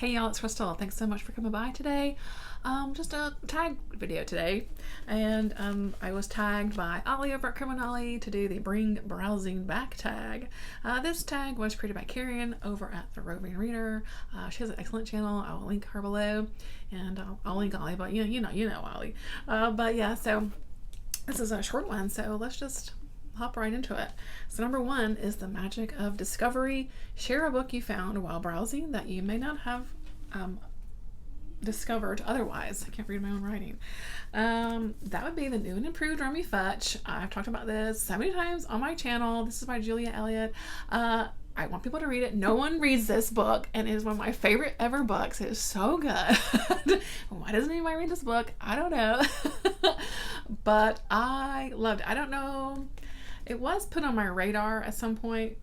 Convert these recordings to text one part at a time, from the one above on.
Hey y'all, it's Crystal. Thanks so much for coming by today. Just a tag video today, and I was tagged by Ollie over at Criminali to do the Bring Browsing Back tag. This tag was created by Karen over at The Roving Reader. She has an excellent channel. I will link her below, and I'll link Ollie, but you know Ollie. But yeah, so this is a short one, so let's just hop right into it. So number one is the magic of discovery. Share a book you found while browsing that you may not have discovered otherwise. I can't read my own writing. That would be the new and improved Rummy Futch. I've talked about this so many times on my channel. This is by Julia Elliott. I want people to read it. No one reads this book, and it is one of my favorite ever books. It is so good. Why doesn't anybody read this book? I don't know. But I loved it. I don't know. It was put on my radar at some point,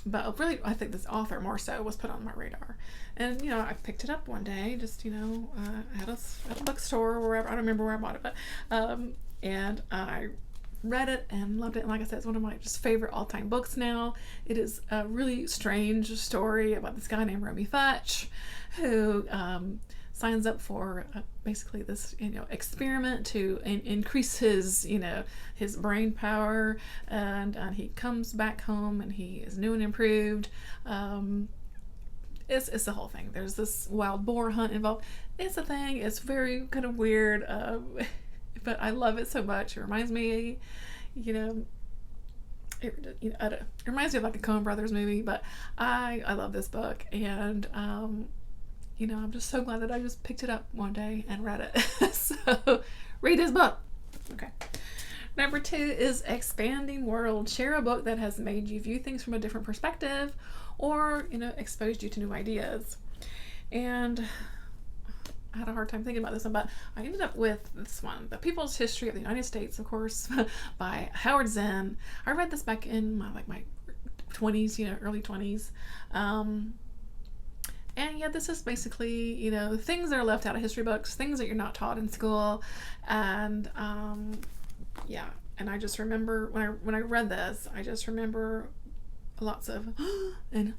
but really, I think this author more so was put on my radar. And, I picked it up one day, just, at a bookstore or wherever. I don't remember where I bought it, but, and I read it and loved it. And like I said, it's one of my just favorite all-time books now. It is a really strange story about this guy named Rummy Futch who signs up for basically this experiment to increase his his brain power, and he comes back home and he is new and improved. It's the whole thing. There's this wild boar hunt involved. It's a thing. It's very kind of weird, but I love it so much. It reminds me, it reminds me of like a Coen Brothers movie. But I love this book, and I'm just so glad that I just picked it up one day and read it. So read this book. Okay. Number two is Expanding World. Share a book that has made you view things from a different perspective, or exposed you to new ideas. And I had a hard time thinking about this one, but I ended up with this one, The People's History of the United States, of course, by Howard Zinn. I read this back in my 20s, early 20s. And yeah, this is basically, things that are left out of history books, things that you're not taught in school. And yeah, and I just remember when I read this, I just remember lots of and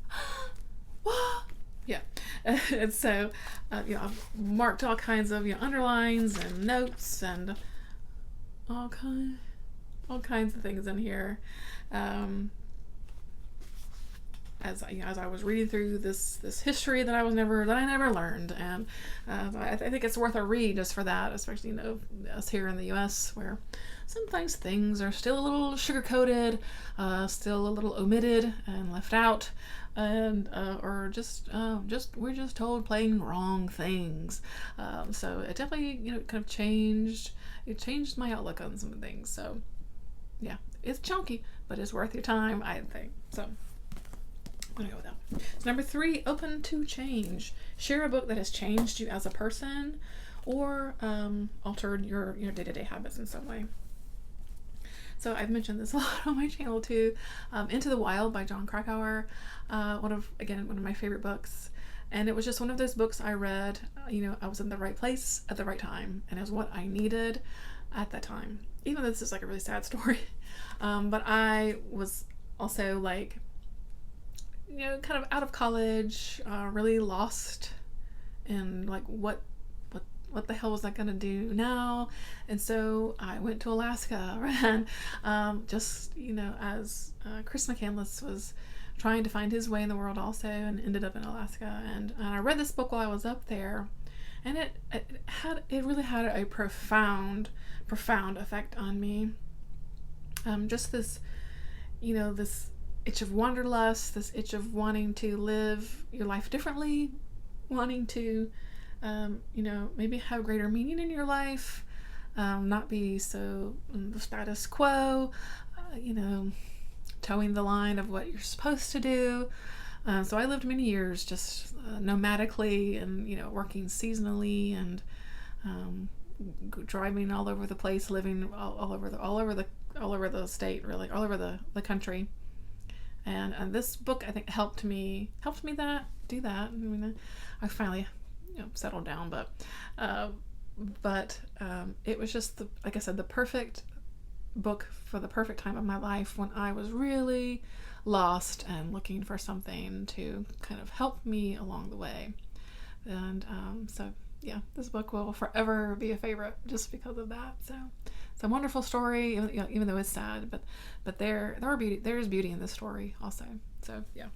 yeah. And so I've marked all kinds of underlines and notes and all kinds of things in here. As I was reading through this history that I never learned, and I think it's worth a read just for that, especially us here in the U.S. where sometimes things are still a little sugar-coated, still a little omitted and left out, and or just we're just told plain wrong things. So it definitely kind of changed my outlook on some things. So yeah, it's chunky, but it's worth your time, I think. So I'm gonna go with that. So number three, open to change. Share a book that has changed you as a person, or altered your day-to-day habits in some way. So I've mentioned this a lot on my channel too. Into the Wild by Jon Krakauer, one of my favorite books. And it was just one of those books I read. I was in the right place at the right time, and it was what I needed at that time. Even though this is like a really sad story, but I was also kind of out of college, really lost in what the hell was I gonna do now? And so I went to Alaska, and just as Chris McCandless was trying to find his way in the world also, and ended up in Alaska. And I read this book while I was up there, and it really had a profound effect on me. Just this this itch of wanderlust, this itch of wanting to live your life differently, wanting to maybe have greater meaning in your life, not be so the status quo, towing the line of what you're supposed to do. So I lived many years just nomadically, and working seasonally, and driving all over the place, living all over the state, really all over the country. And this book, I think, helped me do that. I mean, I finally settled down, but it was just like I said, the perfect book for the perfect time of my life when I was really lost and looking for something to kind of help me along the way. And so yeah, this book will forever be a favorite just because of that. So it's a wonderful story, even though it's sad, but there's beauty in this story also. So yeah.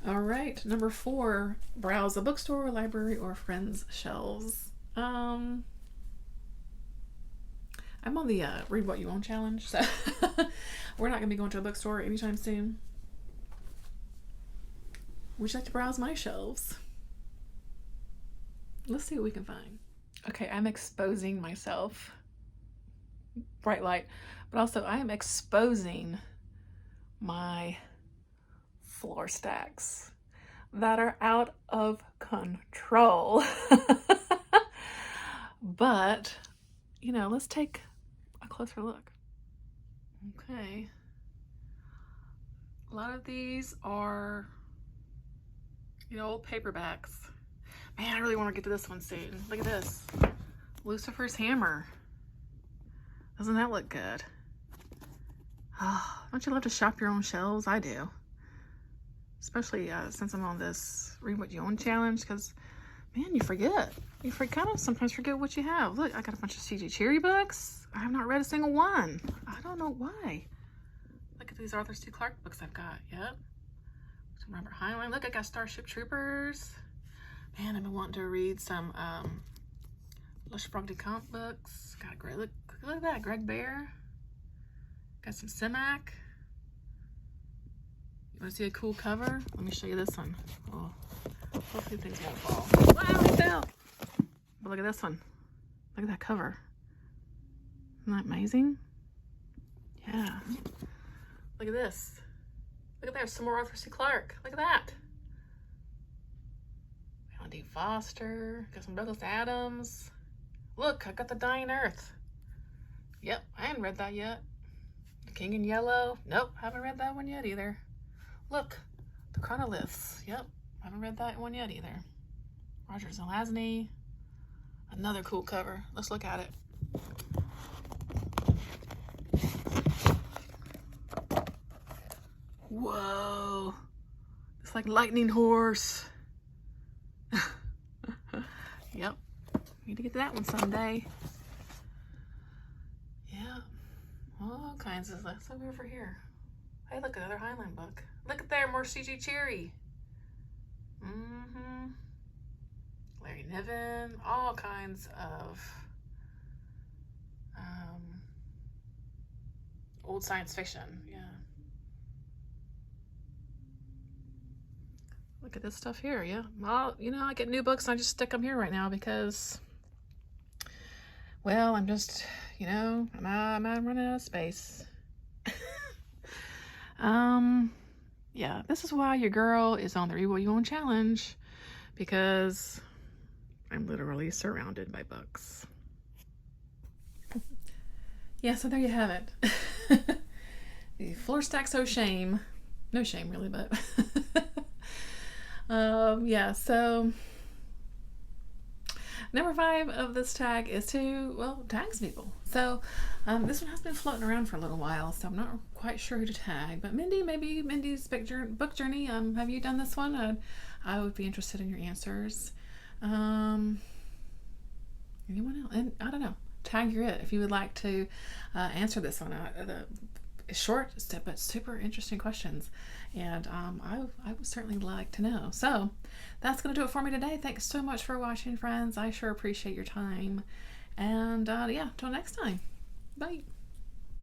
All right, number 4, browse a bookstore, library, or friends' shelves. I'm on the read what you want challenge, so we're not gonna be going to a bookstore anytime soon. Would you like to browse my shelves? Let's see what we can find. Okay, I'm exposing myself. Bright light. But also I am exposing my floor stacks that are out of control. But, let's take a closer look. Okay. A lot of these are, old paperbacks. Man, I really want to get to this one soon. Look at this. Lucifer's Hammer. Doesn't that look good? Oh, don't you love to shop your own shelves? I do. Especially since I'm on this Read What You Own challenge, because, man, you forget. You kind of sometimes forget what you have. Look, I got a bunch of C.G. Cherry books. I have not read a single one. I don't know why. Look at these Arthur C. Clarke books I've got. Yep. Some Robert Heinlein. Look, I got Starship Troopers. Man, I've been wanting to read some Le Sprogdy Camp books. Got a great look at that, Greg Bear. Got some Simak. You want to see a cool cover? Let me show you this one. Oh, hopefully things won't fall. Wow, it fell. But look at this one. Look at that cover. Isn't that amazing? Yeah. Look at this. Look at that, some more Arthur C. Clarke. Look at that. Alan D. Foster. Got some Douglas Adams. Look, I got The Dying Earth. Yep, I hadn't read that yet. The King in Yellow. Nope, haven't read that one yet either. Look, The Chronoliths. Yep, haven't read that one yet either. Roger Zelazny. Another cool cover. Let's look at it. Whoa. It's like Lightning Horse. Yep. Need to get to that one someday. Yeah. All kinds of stuff. Let's go over here. Hey, look, another Heinlein book. Look at there, more C.G. Cherry. Mm-hmm. Larry Niven. All kinds of old science fiction. Yeah. Look at this stuff here. Yeah. Well, I get new books and I just stick them here right now because, well, I'm just, I'm running out of space. Yeah, this is why your girl is on the Read What You Own challenge, because I'm literally surrounded by books. Yeah, so there you have it. The floor stacks, oh shame. No shame really, but yeah, so number 5 of this tag is to, tags people. So this one has been floating around for a little while, so I'm not quite sure who to tag. But Mindy, maybe Mindy's book journey. Have you done this one? I would be interested in your answers. Anyone else? And I don't know. Tag your it if you would like to answer this one. The short but super interesting questions, and I would certainly like to know. So that's going to do it for me today. Thanks so much for watching, friends. I sure appreciate your time, and yeah, till next time. Bye.